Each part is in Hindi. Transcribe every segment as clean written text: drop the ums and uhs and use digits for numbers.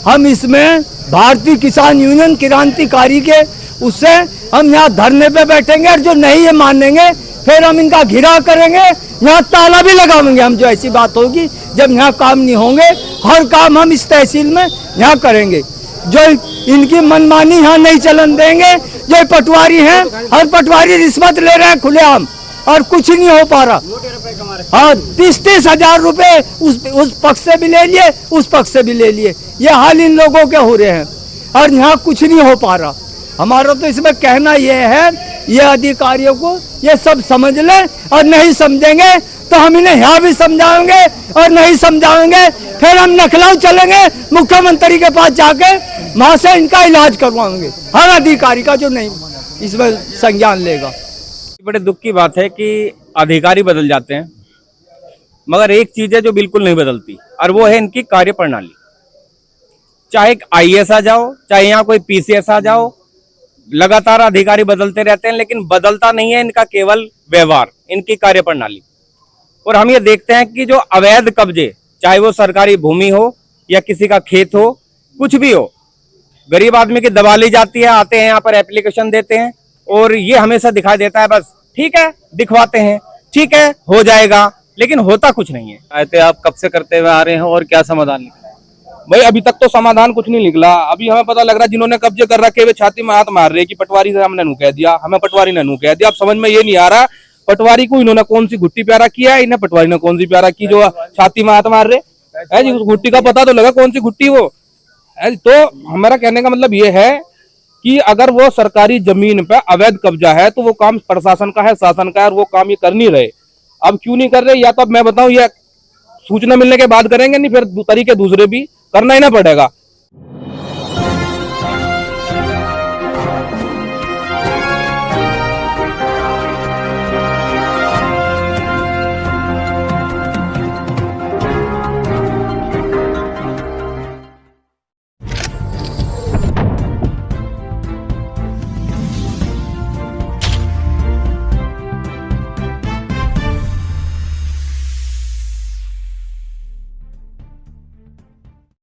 हम इसमें भारतीय किसान यूनियन क्रांतिकारी के उससे हम यहाँ धरने पे बैठेंगे और जो नहीं है मानेंगे फिर हम इनका घिराव करेंगे, यहाँ ताला भी लगाएंगे हम। जो ऐसी बात होगी जब यहाँ काम नहीं होंगे, हर काम हम इस तहसील में यहाँ करेंगे। जो इनकी मनमानी यहाँ नहीं चलन देंगे। जो पटवारी हैं, हर पटवारी रिश्वत ले रहे हैं खुलेआम और कुछ नहीं हो पा रहा। हाँ, 30-30 हजार रुपए उस पक्ष से भी ले लिए, उस पक्ष से भी ले लिए। ये हाल इन लोगों के हो रहे हैं और यहाँ कुछ नहीं हो पा रहा। हमारा तो इसमें कहना यह है, ये अधिकारियों को ये सब समझ लें और नहीं समझेंगे तो हम इन्हें यहाँ भी समझाएंगे और नहीं समझाएंगे फिर हम लखनऊ चलेंगे, मुख्यमंत्री के पास जाके वहाँ से इनका इलाज करवाएंगे। हर अधिकारी का जो नहीं इसमें संज्ञान लेगा। बड़े दुख की बात है कि अधिकारी बदल जाते हैं, मगर एक चीज है जो बिल्कुल नहीं बदलती और वो है इनकी कार्य प्रणाली। चाहे आईएएस आ जाओ, चाहे यहाँ कोई पीसीएस आ जाओ, लगातार अधिकारी बदलते रहते हैं, लेकिन बदलता नहीं है इनका केवल व्यवहार, इनकी कार्य प्रणाली। और हम ये देखते हैं कि जो अवैध कब्जे, चाहे वो सरकारी भूमि हो या किसी का खेत हो, कुछ भी हो, गरीब आदमी की दबा ली जाती है। आते हैं यहाँ पर एप्लीकेशन देते हैं और ये हमेशा दिखाई देता है बस ठीक है दिखवाते हैं, ठीक है हो जाएगा, लेकिन होता कुछ नहीं है। आते आप कब से करते हुए आ रहे हैं और क्या समाधान निकला? भाई अभी तक तो समाधान कुछ नहीं निकला। अभी हमें पता लग रहा है जिन्होंने कब्जे कर रखे वे छाती में हाथ मार रहे कि पटवारी से हमने नू कह दिया, हमें पटवारी ने नू कह दिया। अब समझ में ये नहीं आ रहा पटवारी को इन्होंने कौन सी घुट्टी प्यारा किया है, इन्हें पटवारी ने कौन सी प्यारा की जो छाती में हाथ मार रहे है जी। उस घुट्टी का पता तो लगा कौन सी घुट्टी वो है। तो हमारा कहने का मतलब ये है कि अगर वो सरकारी जमीन पे अवैध कब्जा है तो वो काम प्रशासन का है, शासन का है, और वो काम ये कर नहीं रहे। अब क्यों नहीं कर रहे, या तो अब मैं बताऊं ये सूचना मिलने के बाद करेंगे, नहीं फिर तरीके दूसरे भी करना ही ना पड़ेगा।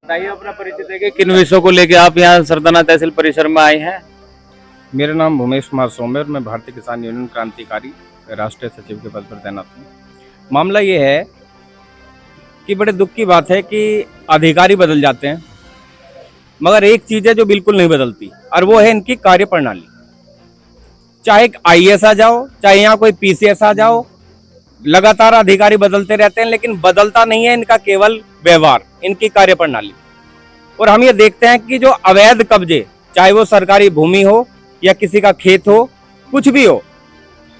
बताइए अपना परिचय देके किन विषयों को लेके आप यहाँ सरदाना तहसील परिसर में आए हैं? मेरा नाम भूमेश कुमार सोमेर, मैं भारतीय किसान यूनियन क्रांतिकारी राष्ट्रीय सचिव के पद पर तैनात हूँ। मामला ये है कि बड़े दुख की बात है कि अधिकारी बदल जाते हैं, मगर एक चीज है जो बिल्कुल नहीं बदलती और वो है इनकी कार्य प्रणाली। चाहे आईएएस आ जाओ, चाहे यहाँ कोई पीसीएस आ जाओ, लगातार अधिकारी बदलते रहते हैं, लेकिन बदलता नहीं है इनका केवल व्यवहार, इनकी कार्य प्रणाली। और हम ये देखते हैं कि जो अवैध कब्जे, चाहे वो सरकारी भूमि हो या किसी का खेत हो, कुछ भी हो,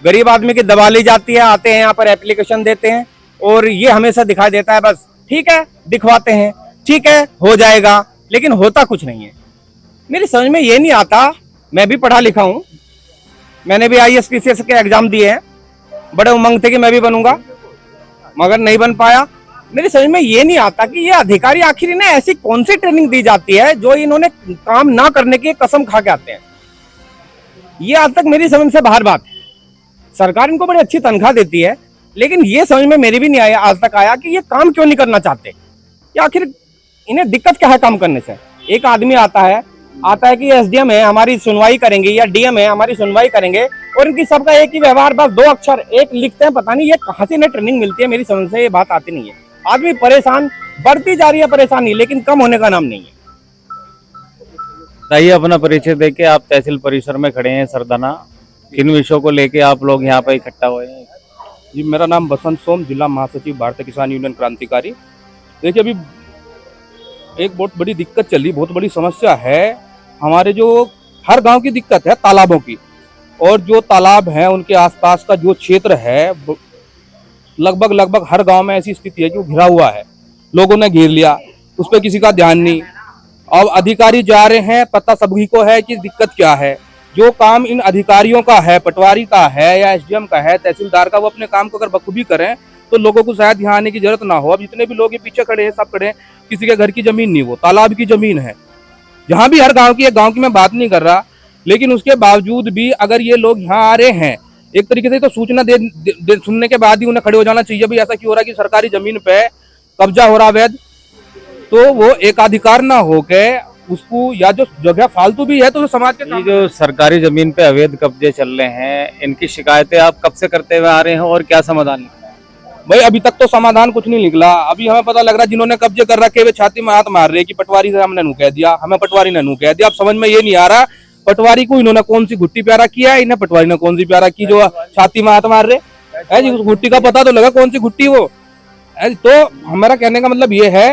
गरीब आदमी की दबा ली जाती है। आते हैं यहाँ पर एप्लीकेशन देते हैं और ये हमेशा दिखाई देता है बस ठीक है दिखवाते हैं, ठीक है हो जाएगा, लेकिन होता कुछ नहीं है। मेरी समझ में ये नहीं आता। मैं भी पढ़ा लिखा हूँ, मैंने भी आईएएस पीसीएस के एग्जाम दिए हैं, बड़े उमंग थे कि मैं भी बनूंगा, मगर नहीं बन पाया। मेरी समझ में ये नहीं आता कि ये अधिकारी आखिर इन्हें ऐसी कौन सी ट्रेनिंग दी जाती है जो इन्होंने काम ना करने की कसम खा के आते हैं। ये आज तक मेरी समझ से बाहर बात है। सरकार इनको बड़ी अच्छी तनख्वाह देती है, लेकिन ये समझ में मेरी भी नहीं आया आज तक आया कि ये काम क्यों नहीं करना चाहते, या आखिर इन्हें दिक्कत क्या है काम करने से। एक आदमी आता है कि एसडीएम है हमारी सुनवाई करेंगे या डीएम है हमारी सुनवाई करेंगे, और इनकी सबका एक ही व्यवहार, बस 2 अक्षर एक लिखते हैं। पता नहीं ये कहाँ से इन्हें ट्रेनिंग मिलती है, मेरी समझ से ये बात आती नहीं है। आदमी परेशान, बढ़ती जा रही है परेशानी, लेकिन कम होने का नाम नहीं है। बताइए अपना परिचय देके आप तहसील परिसर में खड़े हैं सरदाना, किन विषयों को लेके आप लोग यहाँ पे इकट्ठा हुए हैं? जी मेरा नाम बसंत सोम, जिला महासचिव भारतीय किसान यूनियन क्रांतिकारी। देखिए अभी एक बहुत बड़ी दिक्कत चली, बहुत बड़ी समस्या है हमारे, जो हर गांव की दिक्कत है तालाबों की, और जो तालाब है उनके आसपास का जो क्षेत्र है लगभग हर गांव में ऐसी स्थिति है कि वो घिरा हुआ है, लोगों ने घेर लिया, उस पर किसी का ध्यान नहीं। अब अधिकारी जा रहे हैं, पता सभी को है कि दिक्कत क्या है। जो काम इन अधिकारियों का है, पटवारी का है या एसडीएम का है, तहसीलदार का, वो अपने काम को अगर बखूबी करें तो लोगों को शायद यहाँ आने की जरूरत ना हो। अब जितने भी लोग ये पीछे खड़े हैं सब खड़े हैं, किसी के घर की जमीन नहीं, वो तालाब की जमीन है। जहाँ भी हर गाँव की, एक गाँव की मैं बात नहीं कर रहा, लेकिन उसके बावजूद भी अगर ये लोग यहाँ आ रहे हैं, एक तरीके से तो सूचना दे सुनने के बाद ही उन्हें खड़े हो जाना चाहिए। भाई ऐसा क्यों हो रहा है कि सरकारी जमीन पे कब्जा हो रहा अवैध, तो वो एकाधिकार ना होके उसको, या जो जगह फालतू भी है तो वो समाज के ये काम जो सरकारी जमीन पे अवैध कब्जे चल रहे हैं, इनकी शिकायतें आप कब से करते हुए आ रहे हैं और क्या समाधान निकला है? भाई अभी तक तो समाधान कुछ नहीं निकला। अभी हमें पता लग रहा है जिन्होंने कब्जे कर रखे वे छाती में हाथ मार रहे हैं कि पटवारी से हमने नू कह दिया, हमें पटवारी ने नू कह दिया। अब समझ में ये नहीं आ रहा पटवारी को इन्होंने कौन सी घुट्टी प्यारा किया है, इन्हें पटवारी ने कौन सी प्यारा की जो छाती में हाथ मार रहे है जी। उस घुट्टी का पता तो लगा कौन सी घुट्टी वो है। तो हमारा कहने का मतलब ये है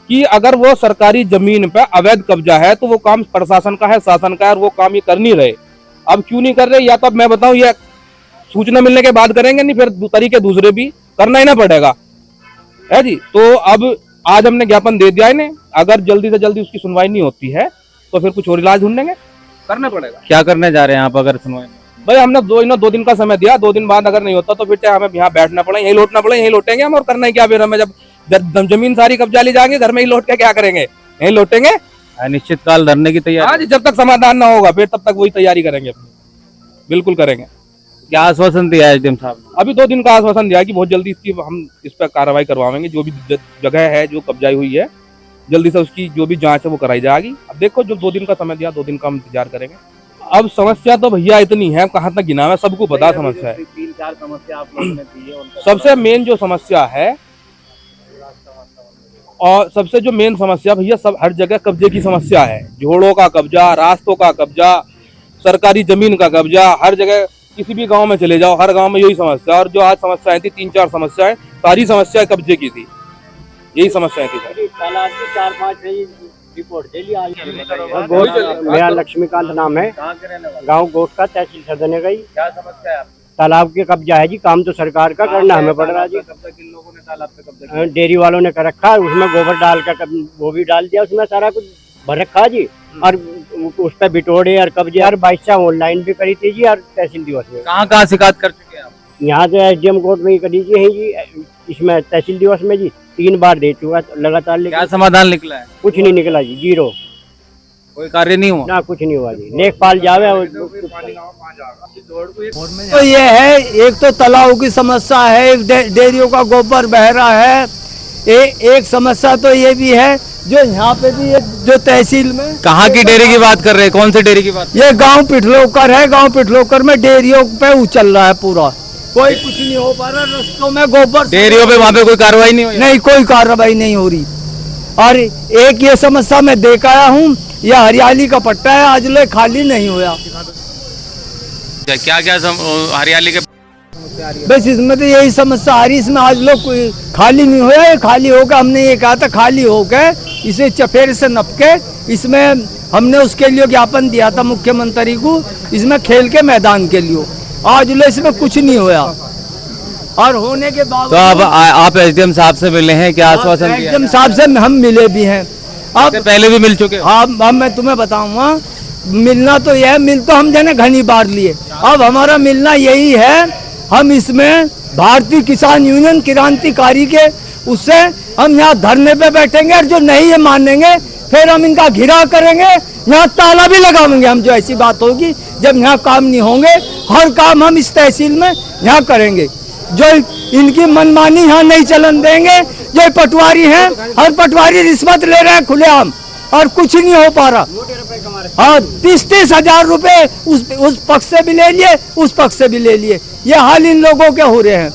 कि अगर वो सरकारी जमीन पे अवैध कब्जा है तो वो काम प्रशासन का है, शासन का है, और वो काम ये कर नहीं रहे। अब क्यों नहीं कर रहे, या तो अब मैं बताऊं ये सूचना मिलने के बाद करेंगे, नहीं फिर तरीके दूसरे भी करना ही ना पड़ेगा है जी। तो अब आज हमने ज्ञापन दे दिया इन्हें, अगर जल्दी से जल्दी उसकी सुनवाई नहीं होती है तो फिर कुछ और इलाज ढूंढेंगे, करना पड़ेगा। क्या करने जा रहे हैं आप अगर सुनवाई? भाई हमने दो दिन का समय दिया, 2 दिन बाद अगर नहीं होता तो फिर चाहे हमें यहाँ बैठना पड़े, यही लौटना पड़े, यही लौटेंगे हम। और करना ही क्या फिर हमें, जब जमीन सारी कब्जा ली जाएंगे, घर में ही लौट के क्या करेंगे, यही लौटेंगे। निश्चित काल धरने की तैयारी? हाँ जी, जब तक समाधान ना होगा फिर तब तक वही तैयारी करेंगे अपनी, बिल्कुल करेंगे। क्या आश्वासन दिया है एसडीएम साहब ने? अभी 2 दिन का आश्वासन दिया कि बहुत जल्दी इसकी हम इस पर कार्रवाई करवाएंगे। जो भी जगह है जो कब्जाई हुई है, जल्दी से उसकी जो भी जांच है वो कराई जाएगी। अब देखो, जो 2 दिन का समय दिया, 2 दिन का हम इंतजार करेंगे। अब समस्या तो भैया इतनी है, कहाँ तक गिना है, सबको पता समस्या है। 3-4 समस्या आप लोगों ने दी है, सबसे मेन जो समस्या है, और सबसे जो मेन समस्या भैया, सब हर जगह कब्जे की समस्या है। जोड़ों का कब्जा, रास्तों का कब्जा, सरकारी जमीन का कब्जा, हर जगह किसी भी गांव में चले जाओ, हर गांव में यही समस्या। और जो आज समस्याएं थी, 3-4 समस्याएं, सारी समस्याएं कब्जे की थी, यही समस्याएं थी। मेरा लक्ष्मीकांत नाम है, गांव गोट का, तहसील सरदने का ही। क्या समस्या है? तालाब के कब्जा है जी, काम तो सरकार का करना हमें पड़ रहा है जी। किन लोगों ने तालाब पे कब्जा? डेयरी वालों ने कर रखा है, उसमें गोबर डाल कर वो भी डाल दिया, उसमें सारा कुछ भर रखा है जी। और उस पर बिटोड़े और कब्जे और 22 ऑनलाइन भी करी थी जी, और तहसील दिवस में। कहाँ शिकायत कर चुके हैं आप? यहाँ से एसडीएम कोर्ट में ही करी जी है जी, इसमें तहसील दिवस में जी 3 बार दे चुका लगातार, लेकिन क्या समाधान निकला है? कुछ नहीं निकला जी, 0, कोई कार्य नहीं हुआ ना कुछ नहीं हुआ जी। लेखपाल जावे तो ये है, एक तो तालाब की समस्या है, एक डेयरियों का गोबर बह रहा है, एक समस्या तो ये भी है जो यहाँ पे भी जो तहसील में। कहाँ की डेयरी की बात कर रहे हैं? कौन सी डेयरी की बात? ये गांव पिठलोकर है, गांव पिठलोकर में डेयरियों पे उछल रहा है पूरा, कोई कुछ नहीं हो पा रहा। रस्तों में गोबर, डेयरियों पे वहाँ पे कोई कार्रवाई नहीं हुई? नहीं, कोई कार्रवाई नहीं हो रही। और एक ये समस्या मैं देख आया हूँ, यह हरियाली का पट्टा है, आज लोग खाली नहीं हुआ। क्या क्या हरियाली के? बस इसमें तो यही समस्या आ रही, इसमें आज लोग खाली नहीं हुआ। ये खाली होगा, हमने ये कहा था खाली हो गए, इसे चफेरे से नपके, इसमें हमने उसके लिए ज्ञापन दिया था मुख्यमंत्री को, इसमें खेल के मैदान के लिए। आज लोग इसमें कुछ नहीं हुआ, और होने के बाद तो अब आप एसडीएम साहब से मिले हैं, क्या आश्वासन दिया? एसडीएम साहब से हम मिले भी हैं, अब पहले भी मिल चुके? हाँ, अब मैं तुम्हें बताऊंगा, मिलना तो यह मिल तो हम जाने घनी बार लिए, अब हमारा मिलना यही है। हम इसमें भारतीय किसान यूनियन क्रांतिकारी के उससे हम यहाँ धरने पे बैठेंगे, और जो नहीं ये मानेंगे फिर हम इनका घिराव करेंगे, यहाँ ताला भी लगाएंगे हम। जो ऐसी बात होगी, जब यहाँ काम नहीं होंगे, हर काम हम इस तहसील में यहाँ करेंगे। जो इनकी मनमानी यहाँ नहीं चलन देंगे। जो पटवारी हैं, हर पटवारी रिश्वत ले रहे हैं खुलेआम, और कुछ नहीं हो पा रहा। हाँ, 30-30 हजार रुपए उस पक्ष से भी ले लिए, उस पक्ष से भी ले लिए, ये हाल इन लोगों के हो रहे हैं,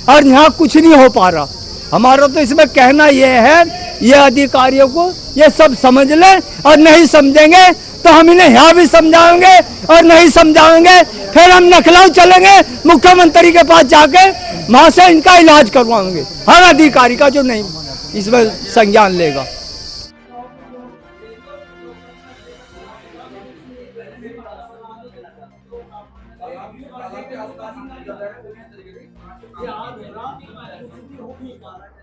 और यहाँ कुछ नहीं हो पा रहा। हमारा तो इसमें कहना ये है, ये अधिकारियों को ये सब समझ ले, और नहीं समझेंगे तो हम इन्हें यहाँ भी समझाएंगे, और नहीं समझाएंगे फिर हम लखनऊ चलेंगे, मुख्यमंत्री के पास जाके वहाँ से इनका इलाज करवाएंगे, हर अधिकारी का जो नहीं इसमें संज्ञान लेगा। ये आज रात में